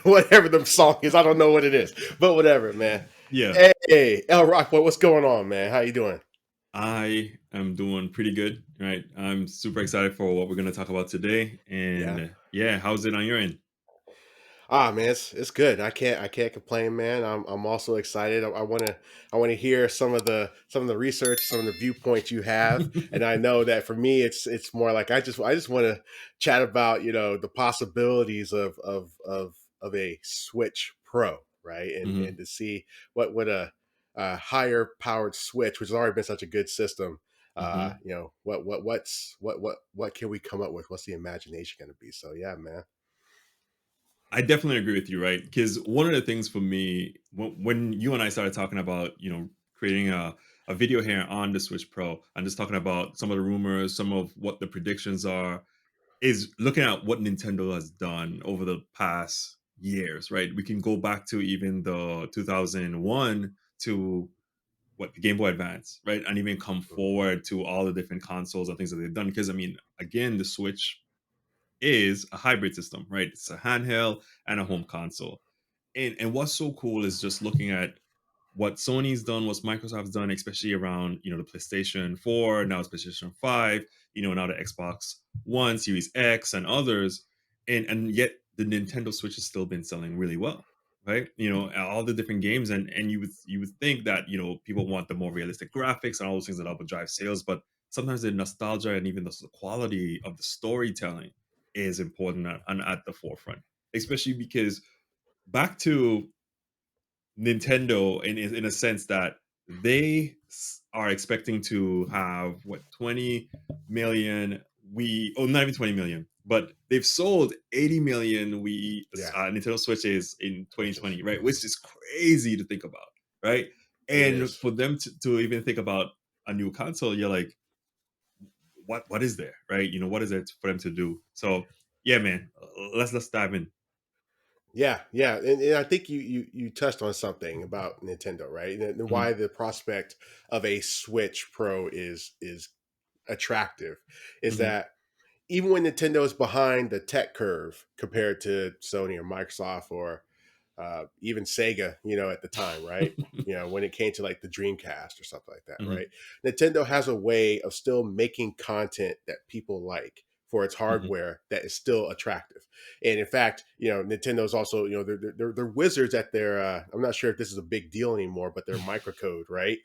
whatever the song is. I don't know what it is, but whatever, man. Yeah, Hey, ElRockBoi, what's going on, man? How you doing? I am doing pretty good, right? I'm super excited for what we're going to talk about today. Yeah. And yeah, how's it on your end? Man, it's good. I can't complain, man. I'm also excited. I wanna hear some of the research, some of the viewpoints you have, and I know that for me, it's more like I just want to chat about the possibilities of a Switch Pro, right? And Hmm. and to see what a higher powered Switch, which has already been such a good system. Hmm. What can we come up with? What's the imagination going to be? So yeah, man. I definitely agree with you, right? Because one of the things for me, when you and I started talking about, creating a video here on the Switch Pro, and just talking about some of the rumors, some of what the predictions are, is looking at what Nintendo has done over the past years, right? We can go back to even the 2001 to what the Game Boy Advance, right? And even come forward to all the different consoles and things that they've done. Because I mean, again, the Switch is a hybrid system, right? It's a handheld and a home console. And what's so cool is just looking at what Sony's done, what Microsoft's done, especially around the PlayStation 4, now it's PlayStation 5, now the Xbox One, Series X, and others, and yet the Nintendo Switch has still been selling really well, right? All the different games, and you would think that people want the more realistic graphics and all those things that would drive sales, but sometimes the nostalgia and even the quality of the storytelling is important and at the forefront, especially because back to Nintendo in a sense that they are expecting to have what 20 million not even 20 million, but they've sold 80 million Yeah, Nintendo Switches in which is 2020, right? Which is crazy to think about, right? it And is. for them to even think about a new console, you're like, what is there, right? What is it for them to do? So yeah, man, let's dive in. Yeah, yeah, and I think you touched on something about Nintendo, right? And Mhm, why the prospect of a Switch Pro is attractive is mhm, that even when Nintendo is behind the tech curve compared to Sony or Microsoft or even Sega, at the time, right? When it came to like the Dreamcast or something like that, mhm, right? Nintendo has a way of still making content that people like for its mhm, hardware that is still attractive. And in fact, Nintendo's also, they're wizards at their. I'm not sure if this is a big deal anymore, but their microcode, right?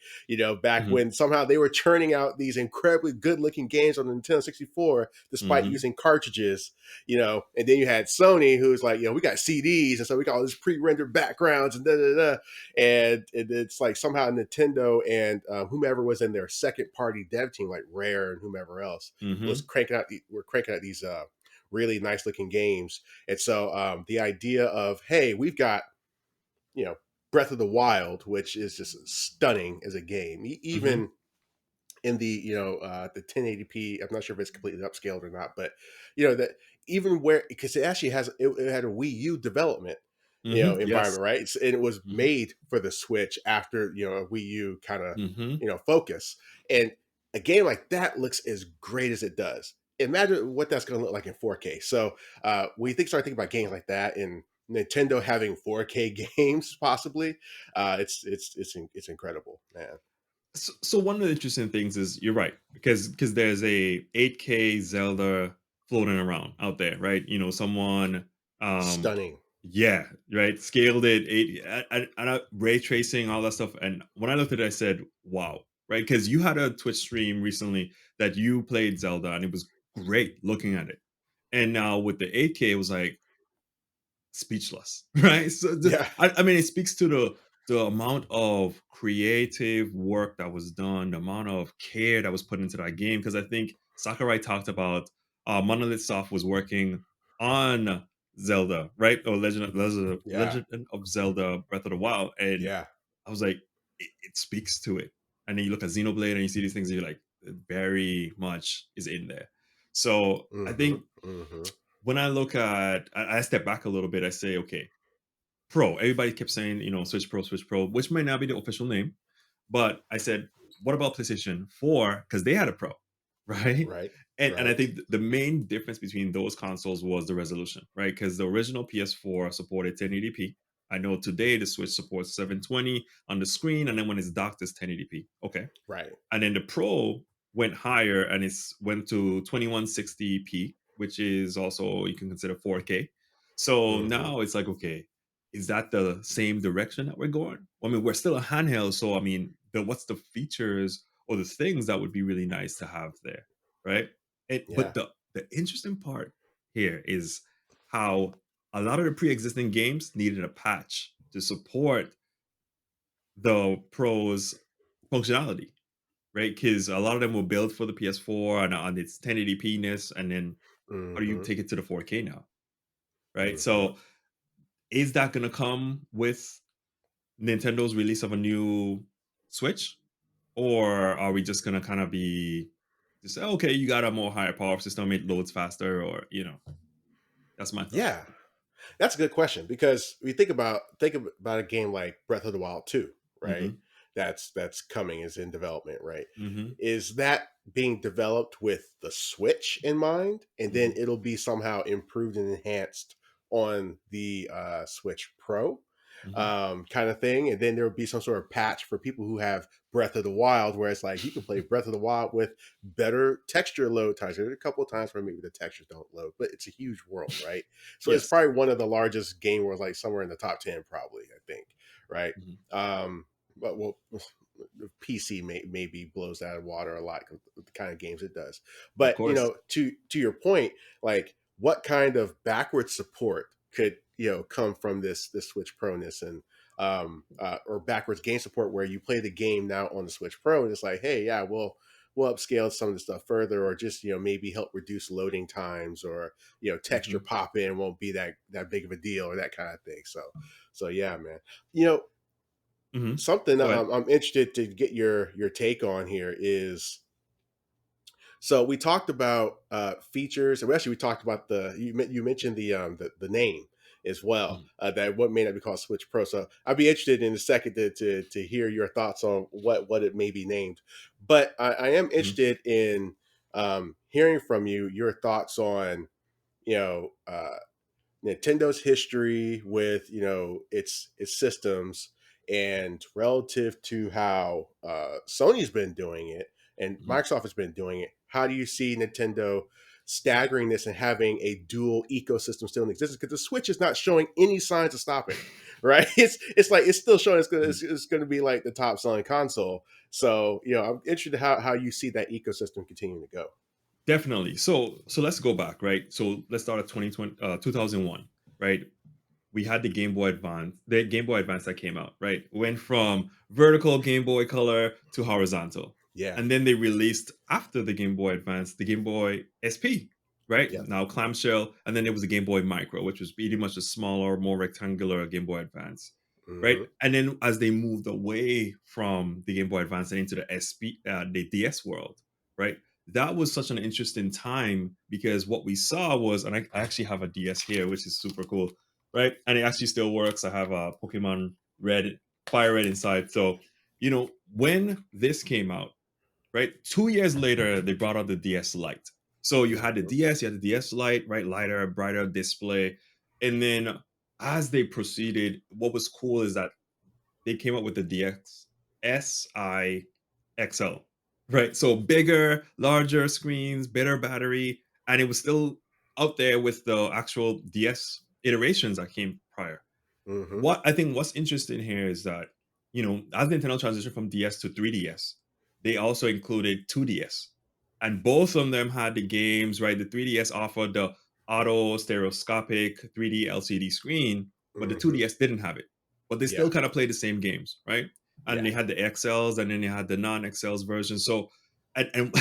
Back mhm, when somehow they were churning out these incredibly good-looking games on the Nintendo 64, despite mhm. using cartridges, and then you had Sony, who's like, we got CDs, and so we got all these pre-rendered backgrounds and da da da, and it's like somehow Nintendo and whomever was in their second-party dev team, like Rare and whomever else, was Mhm, cranking out these really nice-looking games, and so the idea of, hey, we've got you know Breath of the Wild, which is just stunning as a game, mhm, even in the 1080p. I'm not sure if it's completely upscaled or not, but that even where, because it actually it had a Wii U development mhm, yes. environment, right? And it was Mhm, made for the Switch after a Wii U kind of mhm. focus. And a game like that looks as great as it does. Imagine what that's going to look like in 4K. So when you start thinking about games like that and Nintendo having 4K games possibly, it's incredible, man. So one of the interesting things is you're right, because there's a 8K Zelda floating around out there, right? Someone, um, Stunning. yeah, right, scaled it, ray tracing, all that stuff. And when I looked at it, I said, "Wow!" Right? Because you had a Twitch stream recently that you played Zelda, and it was great looking at it. And now with the 8K, it was like speechless, right? So Yeah. I mean, it speaks to the amount of creative work that was done, the amount of care that was put into that game. Because I think Sakurai talked about Monolith Soft was working on Zelda, right? Or Yeah. Legend of Zelda Breath of the Wild, and Yeah. I was like, it speaks to it. And then you look at Xenoblade and you see these things, and you're like, it very much is in there. So I Mhm. think Mhm. when I look at, I step back a little bit. I say, okay, Pro. Everybody kept saying, Switch Pro, which might not be the official name. But I said, what about PlayStation 4? Because they had a Pro, right? Right. And I Right. think the main difference between those consoles was the resolution, right? Because the original PS4 supported 1080p. I know today the Switch supports 720 on the screen, and then when it's docked, it's 1080p. Okay, Right. and then the Pro went higher and it's went to 2160p, which is also you can consider 4K. So Hmm. now it's like, okay, is that the same direction that we're going? I mean, we're still a handheld, so I mean, what's the features or the things that would be really nice to have there, right? But Yeah. the interesting part here is how a lot of the pre-existing games needed a patch to support the Pro's functionality, right? Because a lot of them were built for the PS4 and on its 1080p-ness, and then how do you Hmm. take it to the 4K now, right? Hmm. So is that going to come with Nintendo's release of a new Switch, or are we just going to kind of be just say, okay, you got a more higher power system, it loads faster, or that's my thought. Yeah. That's a good question because we think about a game like Breath of the Wild 2, right? Hmm. That's coming is in development, right? Hmm. Is that being developed with the Switch in mind, and then Hmm. it'll be somehow improved and enhanced on the Switch Pro, Hmm. kind of thing, and then there will be some sort of patch for people who have Breath of the Wild, where it's like you can play Breath of the Wild with better texture load times. There's a couple of times where maybe the textures don't load, but it's a huge world, right? So it's Yes. probably one of the largest game worlds, like somewhere in the top 10, probably, I think, right? Hmm. But well, the PC maybe blows that out of water a lot, the kind of games it does. Of But course. to your point, like what kind of backward support could come from this Switch Proness and or backwards game support where you play the game now on the Switch Pro and it's like, hey, yeah, we'll upscale some of the stuff further, or just maybe help reduce loading times, or texture Hmm. pop in won't be that big of a deal, or that kind of thing. So yeah, man. You know, Hmm. something Go ahead. I'm interested to get your take on here is, so we talked about features, and actually we talked about you mentioned the name as well, Mhm. that what may not be called Switch Pro. So I'd be interested in a second to hear your thoughts on what it may be named. But I am Mhm. interested in hearing from you your thoughts on you know Nintendo's history with its systems, and relative to how Sony's been doing it and Mhm. Microsoft has been doing it. How do you see Nintendo staggering this and having a dual ecosystem still in existence? Because the Switch is not showing any signs of stopping, right? It's like it's still showing Mhm. it's going to be like the top selling console. So I'm interested how you see that ecosystem continuing to go. Definitely. So let's go back, right? So let's start at 2020, 2001, right? We had the Game Boy Advance that came out, right? Went from vertical Game Boy Color to horizontal. Yeah. And then they released after the Game Boy Advance, the Game Boy SP, right? Yep. Now clamshell, and then there was the Game Boy Micro, which was pretty much a smaller, more rectangular Game Boy Advance, right? Hmm. And then as they moved away from the Game Boy Advance and into the the DS world, right? That was such an interesting time because what we saw was, and I actually have a DS here, which is super cool, right? And it actually still works. I have a Pokemon Red, Fire Red inside. So, when this came out, right? 2 years later, they brought out the DS Lite. So you had the Hmm. DS, you had the DS Lite, right? Lighter, brighter display. And then as they proceeded, what was cool is that they came up with the DX SI right? So bigger, larger screens, better battery, and it was still out there with the actual DS iterations that came prior. Hmm. What I think what's interesting here is that, as Nintendo transitioned from DS to 3DS, they also included 2DS. And both of them had the games, right? The 3DS offered the auto stereoscopic 3D LCD screen, but the Hmm. 2DS didn't have it. But they Yeah. still kind of played the same games, right? And Yeah. they had the XLs and then they had the non-XLs version. So and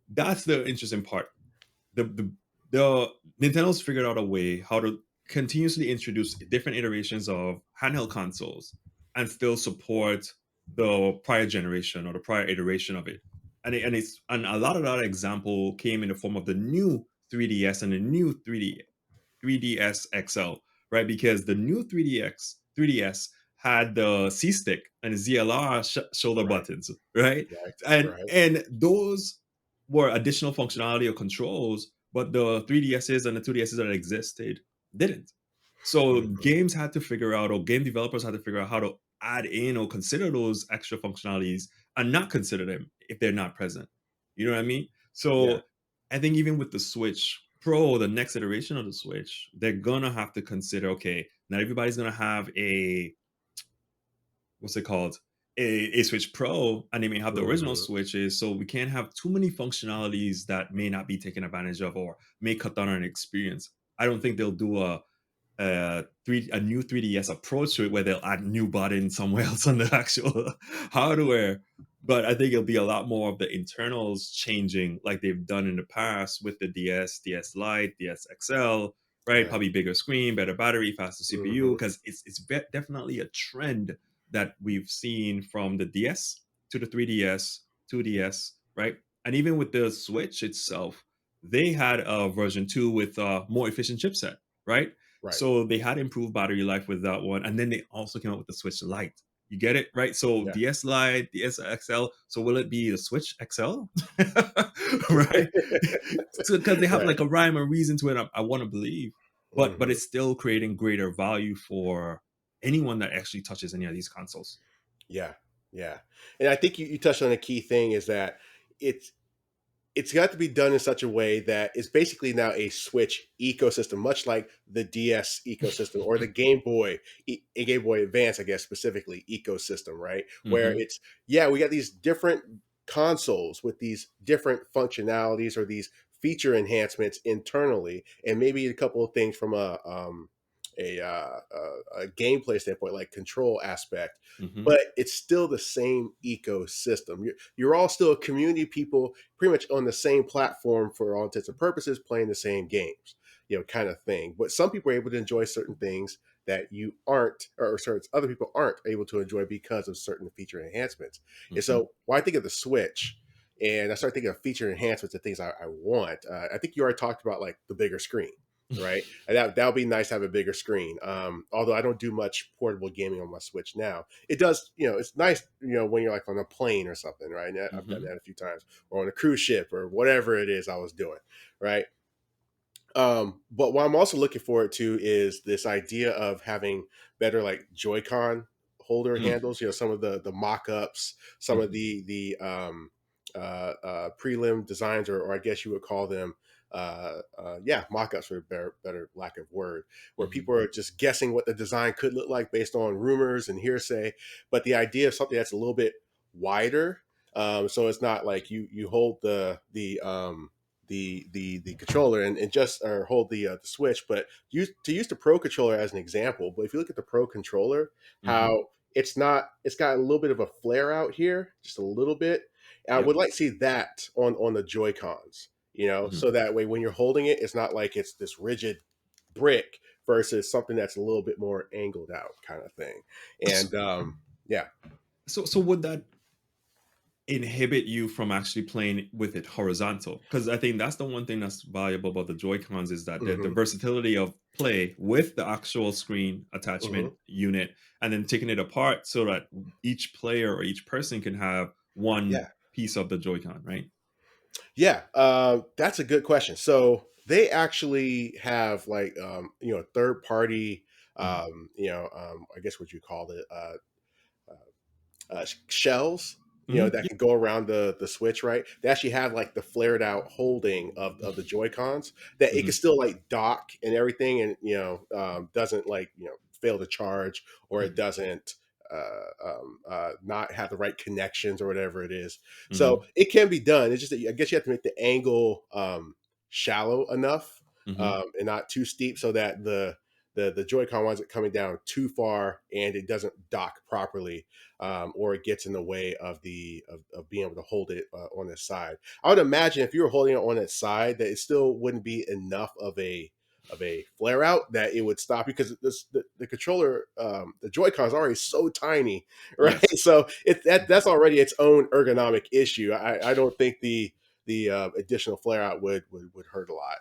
that's the interesting part. The Nintendo's figured out a way how to continuously introduce different iterations of handheld consoles and still support the prior generation or the prior iteration of it. And a lot of that example came in the form of the new 3DS and the new 3DS XL, right? Because the new 3DS had the C stick and the ZLR shoulder Right. buttons, right? Right. And Right. and those were additional functionality or controls, but the 3DSs and the 2DSs that existed didn't. So Mhm. games had to figure out, or game developers had to figure out how to add in or consider those extra functionalities and not consider them if they're not present. You know what I mean? Yeah. So I think even with the Switch Pro, the next iteration of the Switch, they're gonna have to consider, okay, not everybody's gonna have a what's it called? A Switch Pro, and they may have the original Mhm. Switches, so we can't have too many functionalities that may not be taken advantage of or may cut down on experience. I don't think they'll do a new 3DS approach to it where they'll add new buttons somewhere else on the actual hardware. But I think it'll be a lot more of the internals changing like they've done in the past with the DS, DS Lite, DS XL, right? Yeah. Probably bigger screen, better battery, faster CPU, Mhm. because definitely a trend that we've seen from the DS to the 3DS, 2DS, right? And even with the Switch itself, they had a version 2 with a more efficient chipset, right? Right. So they had improved battery life with that one, and then they also came out with the Switch Lite. You get it, right? So Yeah. DS Lite, DS XL. So will it be the Switch XL, right? So because they have Right. like a rhyme or reason to it, I want to believe, but Mhm. it's still creating greater value for anyone that actually touches any of these consoles. Yeah. Yeah. And I think you touched on a key thing is that it's it's got to be done in such a way that it's basically now a Switch ecosystem, much like the DS ecosystem or the Game Boy, Game Boy Advance, I guess specifically ecosystem, right? Where Hmm. it's yeah, we got these different consoles with these different functionalities or these feature enhancements internally, and maybe a couple of things from a gameplay standpoint, like control aspect. Hmm. But it's still the same ecosystem. You're all still a community of people pretty much on the same platform for all intents and purposes, playing the same games, kind of thing. But some people are able to enjoy certain things that you aren't, or certain other people aren't able to enjoy because of certain feature enhancements. And Hmm. so when I think of the Switch, and I start thinking of feature enhancements and things I want, I think you already talked about like the bigger screen, right? And that would be nice to have a bigger screen. Although I don't do much portable gaming on my Switch now, it does. It's nice. When you're like on a plane or something, right? And I've done Hmm. that a few times, or on a cruise ship, or whatever it is I was doing, right? But what I'm also looking forward to is this idea of having better like Joy-Con holder handles. Some of the mock-ups, some of Hmm. the prelim designs, or I guess you would call them, yeah, mock-ups for a better lack of word, where Hmm. people are just guessing what the design could look like based on rumors and hearsay. But the idea of something that's a little bit wider, so it's not like you hold the controller and just or hold the switch, but use the pro controller as an example. But if you look at the pro controller, Hmm. how it's got a little bit of a flare out here, just a little bit. I Yep. would like to see that on the Joy Cons, Hmm. so that way when you're holding it, it's not like it's this rigid brick versus something that's a little bit more angled out kind of thing. So, And yeah. so would that inhibit you from actually playing with it horizontal? Because I think that's the one thing that's valuable about the Joy Cons is that the Hmm. versatility of play with the actual screen attachment Hmm. unit, and then taking it apart so that each player or each person can have one Yeah. piece of the Joy-Con, right? Yeah, that's a good question. So they actually have like third party, Mhm. I guess what you call it, shells, Mhm. that can go around the switch, right? They actually have like the flared out holding of the Joy Cons that it can Mhm. still like dock and everything, and doesn't like fail to charge, or it Mhm. doesn't not have the right connections or whatever it is. So Mhm. it can be done. It's just that I guess you have to make the angle shallow enough, Mhm. and not too steep, so that the Joy-Con winds up coming down too far and it doesn't dock properly, or it gets in the way of being able to hold it on its side. I would imagine if you were holding it on its side, that it still wouldn't be enough of a flare out that it would stop you, because the controller, the Joy-Con is already so tiny, right? Yes. So that's already its own ergonomic issue. I don't think the additional flare out would hurt a lot.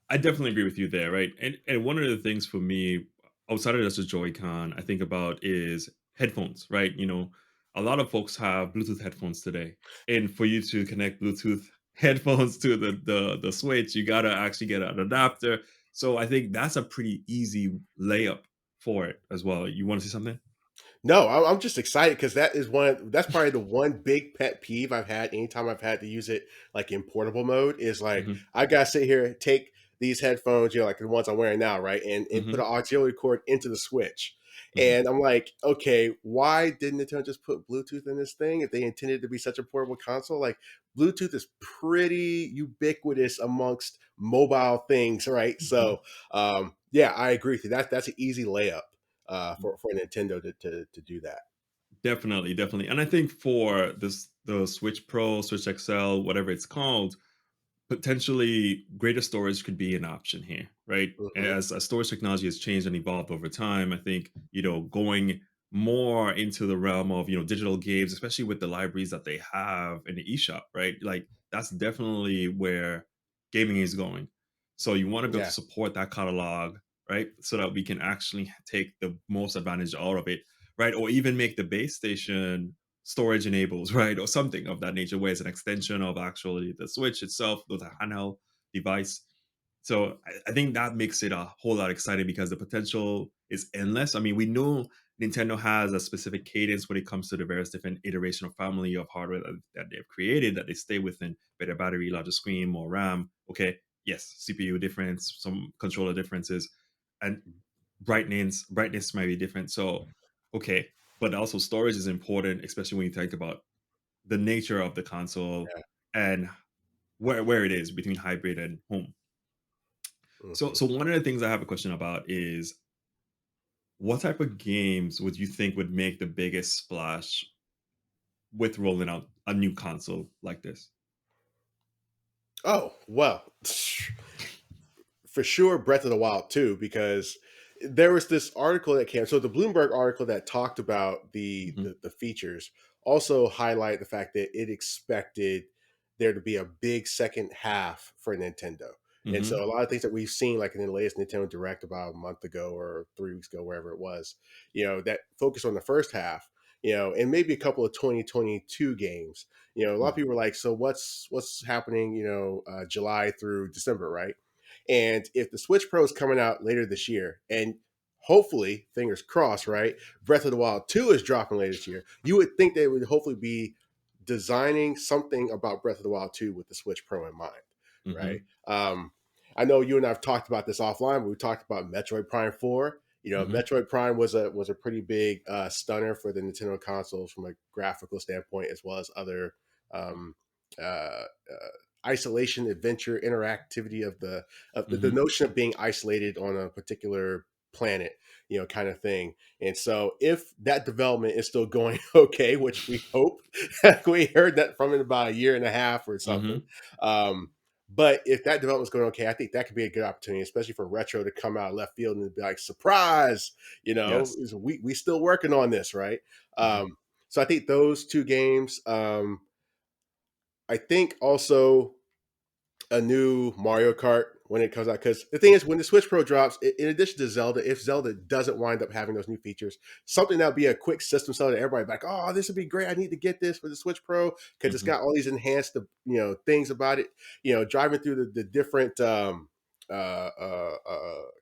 I definitely agree with you there, right? And one of the things for me outside of just a Joy-Con, I think about is headphones, right? a lot of folks have Bluetooth headphones today, and for you to connect Bluetooth headphones to the Switch, you gotta actually get an adapter. So I think that's a pretty easy layup for it as well. You want to see something? No, I'm just excited because that's probably the one big pet peeve I've had anytime I've had to use it like in portable mode is like Mhm, I gotta sit here, take these headphones, like the ones I'm wearing now, right? And put mhm, an auxiliary cord into the switch. mhm, And I'm like, okay, why didn't Nintendo just put Bluetooth in this thing if they intended to be such a portable console? Like Bluetooth is pretty ubiquitous amongst mobile things, right? mhm. So yeah, I agree with you. That's an easy layup for Nintendo to do that. Definitely, definitely. And I think for the Switch Pro, Switch XL, whatever it's called, potentially greater storage could be an option here, right? Hmm. As storage technology has changed and evolved over time, I think, going more into the realm of, digital games, especially with the libraries that they have in the eShop, right? Like that's definitely where gaming is going. So you want to be able Yeah, to support that catalog, right? So that we can actually take the most advantage out of it, right? Or even make the base station storage enables, right? Or something of that nature, where it's an extension of actually the Switch itself with a handheld device. So I think that makes it a whole lot exciting because the potential is endless. I mean, we know Nintendo has a specific cadence when it comes to the various different iteration of family of hardware that they've created that they stay within, better battery, larger screen, more RAM. Okay, yes, CPU difference, some controller differences, and brightness might be different. So, okay, but also storage is important, especially when you think about the nature of the console yeah. and where it is between hybrid and home. So, Hmm. so one of the things I have a question about is what type of games would you think would make the biggest splash with rolling out a new console like this? Oh well, for sure Breath of the Wild too, because there was this article that came. So the Bloomberg article that talked about Hmm. the features also highlight the fact that it expected there to be a big second half for Nintendo. And so Hmm. a lot of things that we've seen, like in the latest Nintendo Direct about a month ago or 3 weeks ago, wherever it was, that focus on the first half, and maybe a couple of 2022 games. A lot of people were like, so what's happening, July through December, right? And if the Switch Pro is coming out later this year, and hopefully, fingers crossed, right? Breath of the Wild 2 is dropping later this year, you would think they would hopefully be designing something about Breath of the Wild 2 with the Switch Pro in mind, right? Hmm. I know you and I've talked about this offline, but we talked about Metroid Prime 4. Hmm. Metroid Prime was a pretty big stunner for the Nintendo consoles from a graphical standpoint, as well as other um, uh, isolation, adventure, interactivity of the Hmm. notion of being isolated on a particular planet, kind of thing. And so, if that development is still going okay, which we hope, we heard that from in about a year and a half or something. Hmm. Um, but if that development's going okay, I think that could be a good opportunity, especially for retro to come out of left field and be like, surprise, Yes. we still working on this, right? Hmm. So I think those two games. I think also a new Mario Kart when it comes out. Because the thing is, when the Switch Pro drops, in addition to Zelda, if Zelda doesn't wind up having those new features, something that would be a quick system seller that everybody like, oh, this would be great. I need to get this for the Switch Pro because it's Hmm. got all these enhanced, things about it. Driving through the different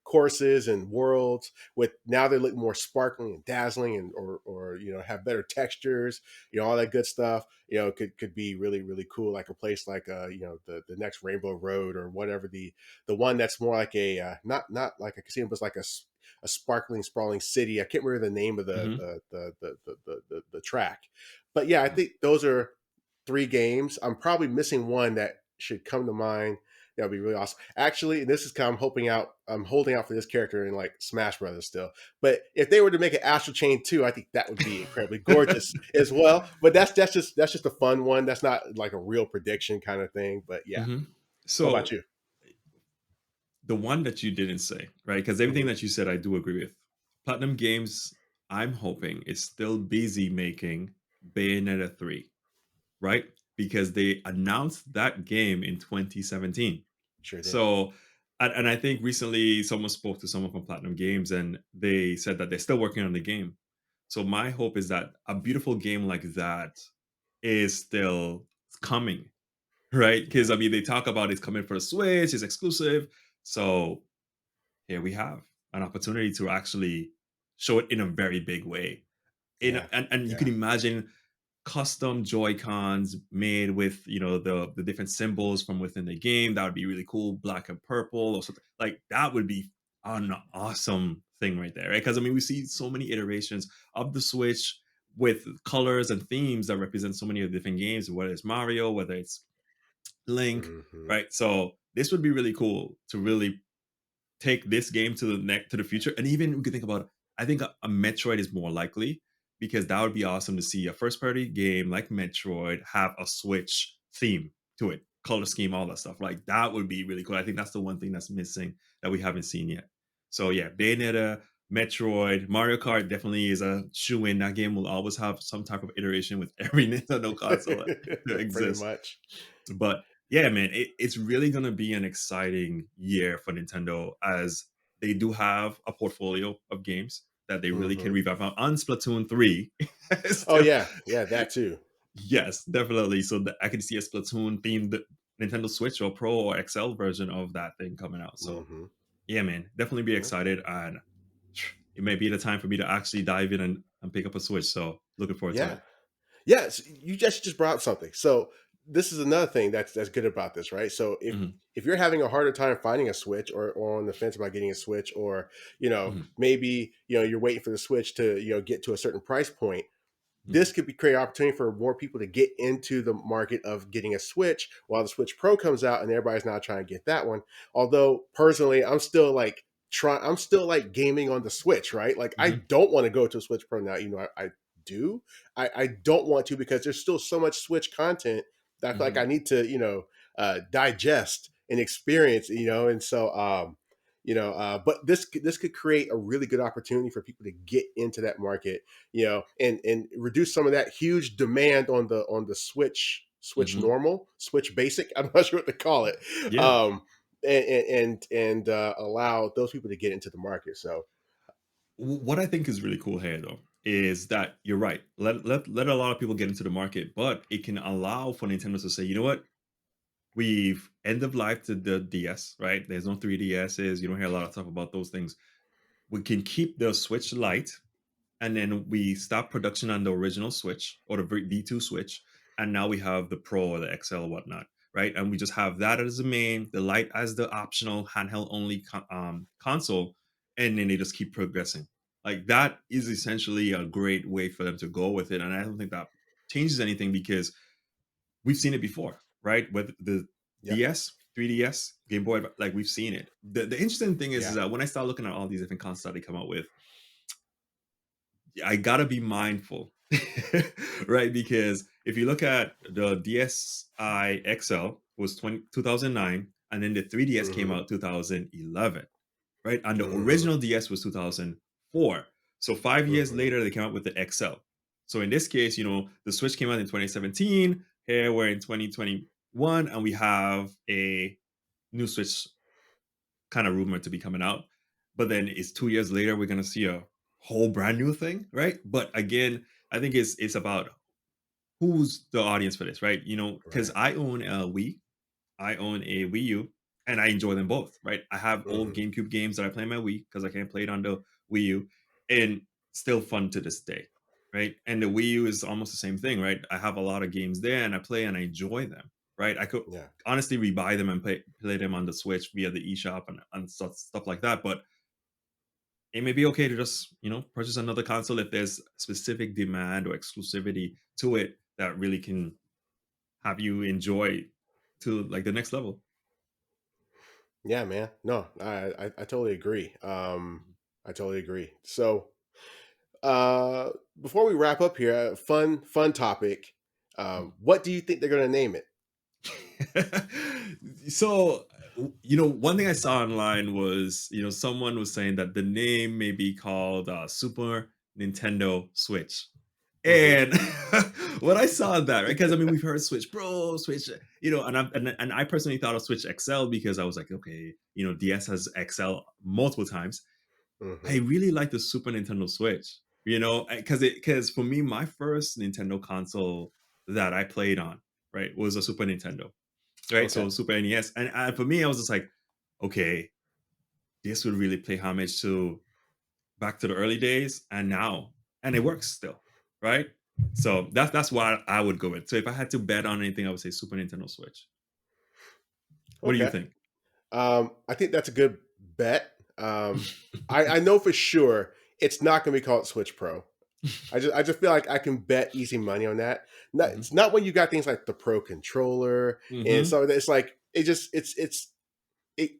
courses and worlds with now they look more sparkling and dazzling and or have better textures, all that good stuff. Could be really really cool, like a place like the next Rainbow Road or whatever, the one that's more like a not like a casino, but it's like a sparkling sprawling city. I can't remember the name of Hmm. the track, but yeah, I think those are three games. I'm probably missing one that should come to mind. That would be really awesome. Actually, and this is kind of I'm holding out for this character in like Smash Brothers still. But if they were to make an Astral Chain 2, I think that would be incredibly gorgeous as well. But that's just a fun one. That's not like a real prediction kind of thing. But yeah. Hmm. What about So you? the one that you didn't say, right? Because everything Mhm. that you said, I do agree with. Platinum Games, I'm hoping, is still busy making Bayonetta 3, right? Because they announced that game in 2017. Sure did. So, and I think recently someone spoke to someone from Platinum Games and they said that they're still working on the game. So my hope is that a beautiful game like that is still coming, right? Because Yeah. I mean, they talk about it's coming for the Switch, it's exclusive. So here we have an opportunity to actually show it in a very big way. Yeah. And you can Yeah. imagine custom Joy Cons made with the different symbols from within the game. That would be really cool, black and purple or something like that. Would be an awesome thing right there, right? Because I mean, we see so many iterations of the Switch with colors and themes that represent so many of the different games, whether it's Mario, whether it's Link, Hmm. right? So this would be really cool to really take this game to the future. And even we could think about, I think a Metroid is more likely because that would be awesome to see a first party game like Metroid have a Switch theme to it, color scheme, all that stuff. Like that would be really cool. I think that's the one thing that's missing that we haven't seen yet. So yeah, Bayonetta, Metroid, Mario Kart definitely is a shoe in. That game will always have some type of iteration with every Nintendo console to Pretty exist. much. But yeah, man, it's really gonna be an exciting year for Nintendo as they do have a portfolio of games that they really can Hmm. revive on Splatoon 3. Oh Still, yeah, yeah, that too. yes, definitely. So I can see a Splatoon themed Nintendo Switch or Pro or XL version of that thing coming out. So Hmm. yeah, man, definitely be Okay. excited, and it may be the time for me to actually dive in and pick up a Switch. So looking forward to Yeah. it. Yes, you just brought up something. So this is another thing that's good about this, right? So Hmm. if you're having a harder time finding a Switch or on the fence about getting a Switch, or Hmm. maybe you're waiting for the Switch to get to a certain price point, Hmm. this could be create opportunity for more people to get into the market of getting a Switch while the Switch Pro comes out and everybody's now trying to get that one. Although personally, I'm still like gaming on the Switch, right? Like I Hmm. don't want to go to a Switch Pro now, I do. I don't want to because there's still so much Switch content that I feel like I Hmm. need to, digest and experience, and so but this could create a really good opportunity for people to get into that market, and reduce some of that huge demand on the Switch Hmm. normal, Switch basic. I'm not sure what to call it, Yeah. um, and allow those people to get into the market. So What I think is really cool here, though, is that you're right. Let a lot of people get into the market, but it can allow for Nintendo to say, you know what, we've end of life to the DS, right? There's no 3DSs. You don't hear a lot of stuff about those things. We can keep the Switch Lite, and then we stop production on the original Switch or the V2 Switch, and now we have the Pro or the XL or whatnot, right? And we just have that as the main, the Lite as the optional handheld only console, and then they just keep progressing. Like that is essentially a great way for them to go with it, and I don't think that changes anything because we've seen it before, right? With the yeah, DS, 3DS, Game Boy, like we've seen it. The interesting thing is yeah, that when I start looking at all these different consoles that they come out with, I gotta be mindful, right? Because if you look at the DSi XL was 2009, and then the 3DS came hmm out 2011, right? And the hmm original DS was 2004. So 5 years hmm later, they came out with the XL. So in this case, the Switch came out in 2017. Here we're in 2021, and we have a new Switch kind of rumored to be coming out. But then it's 2 years later, we're gonna see a whole brand new thing, right? But again, I think it's about who's the audience for this, right? Because right, I own a Wii, I own a Wii U, and I enjoy them both, right? I have old hmm GameCube games that I play on my Wii because I can't play it on the Wii U, and still fun to this day, right? And the Wii U is almost the same thing, right? I have a lot of games there, and I play and I enjoy them, right? I could yeah. honestly rebuy them and play them on the Switch via the eShop and stuff like that. But it may be okay to just purchase another console if there's specific demand or exclusivity to it that really can have you enjoy to like the next level. Yeah, man. No, I totally agree. I totally agree. So, before we wrap up here, fun topic. What do you think they're going to name it? So, one thing I saw online was, someone was saying that the name may be called Super Nintendo Switch. Hmm. And when I saw that, right? Because I mean, we've heard Switch Pro, Switch, and I personally thought of Switch XL because I was like, okay, DS has XL multiple times. I Hmm. really like the Super Nintendo Switch. Because for me, my first Nintendo console that I played on, right, was a Super Nintendo, right? Okay. So Super NES, and for me, I was just like, okay, this would really play homage to back to the early days and now, and it works still, right? So that's why I would go with. So if I had to bet on anything, I would say Super Nintendo Switch. What do you Okay. think? I think that's a good bet. I know for sure it's not going to be called Switch Pro. I just feel like I can bet easy money on that. Not, Hmm. it's not when you got things like the Pro controller and Hmm. so it's like it just it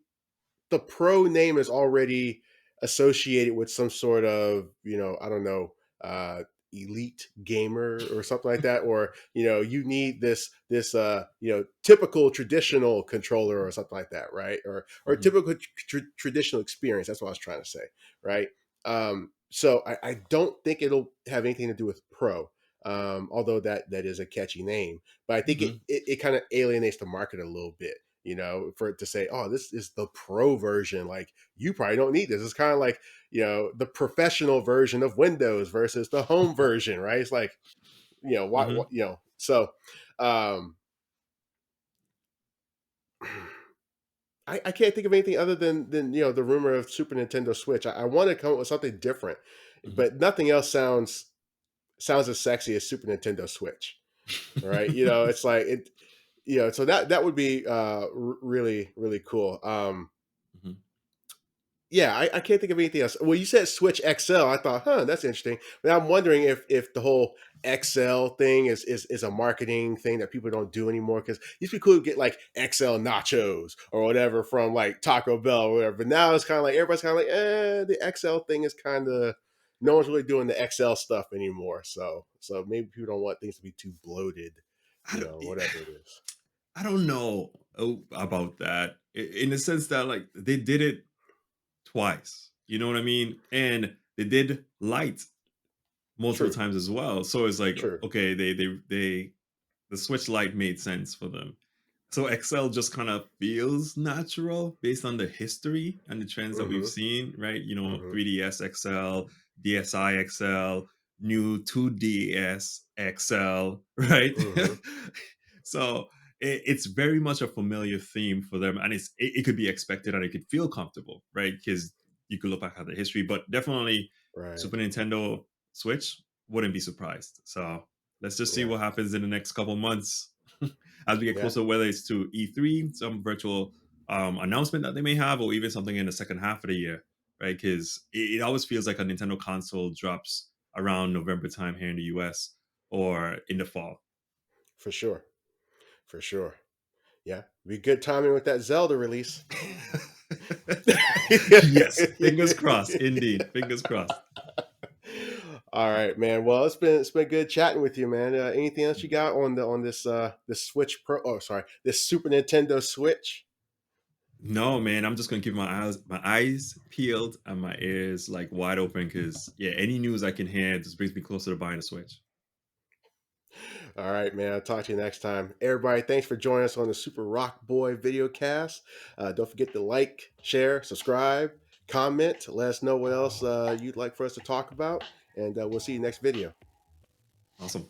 the pro name is already associated with some sort of I don't know, elite gamer or something like that, or you need this typical traditional controller or something like that, right? Or Hmm. typical traditional experience. That's what I was trying to say, right? So I don't think it'll have anything to do with pro. Although that is a catchy name, but I think it Hmm. it, it kind of alienates the market a little bit, for it to say, "Oh, this is the pro version." Like, you probably don't need this. It's kind of like, the professional version of Windows versus the home version, right? It's like, what, Hmm. so, um, I can't think of anything other than the rumor of Super Nintendo Switch. I want to come up with something different, Hmm. but nothing else sounds as sexy as Super Nintendo Switch, right? It's like it, so that would be really really cool. Hmm. Yeah, I can't think of anything else. Well, you said Switch XL. I thought, that's interesting. But I'm wondering if the whole XL thing is a marketing thing that people don't do anymore. Because used to be cool to get like XL nachos or whatever from like Taco Bell or whatever. But now it's kind of like everybody's kind of like, the XL thing is kind of, no one's really doing the XL stuff anymore. So maybe people don't want things to be too bloated, I don't, whatever it is. I don't know about that in the sense that like they did it twice. You know what I mean? And they did light multiple True, times as well. So it's like, true. okay, they the Switch Lite made sense for them. So Excel just kind of feels natural based on the history and the trends that we've Mm-hmm. seen, right? 3DS XL, DSi XL, new 2DS XL, right? Mm-hmm. So it's very much a familiar theme for them, and it could be expected and it could feel comfortable, right? Because you could look back at the history, but definitely Right. Super Nintendo Switch wouldn't be surprised. So let's just see Yeah. what happens in the next couple months as we get Yeah. closer, whether it's to E3, some virtual announcement that they may have, or even something in the second half of the year, right? Because it always feels like a Nintendo console drops around November time here in the US or in the fall. For sure. For sure. Yeah. Be good timing with that Zelda release. Yes, fingers crossed. Indeed, fingers crossed. All right, man. Well, it's been good chatting with you, man. Anything else you got on this Switch Pro? Oh, sorry, this Super Nintendo Switch. No, man, I'm just gonna keep my eyes peeled and my ears like wide open because yeah, any news I can hear just brings me closer to buying a Switch. All right, man. I'll talk to you next time. Everybody, thanks for joining us on the Super Rock Boy videocast. Don't forget to like, share, subscribe, comment. Let us know what else you'd like for us to talk about, and we'll see you next video. Awesome.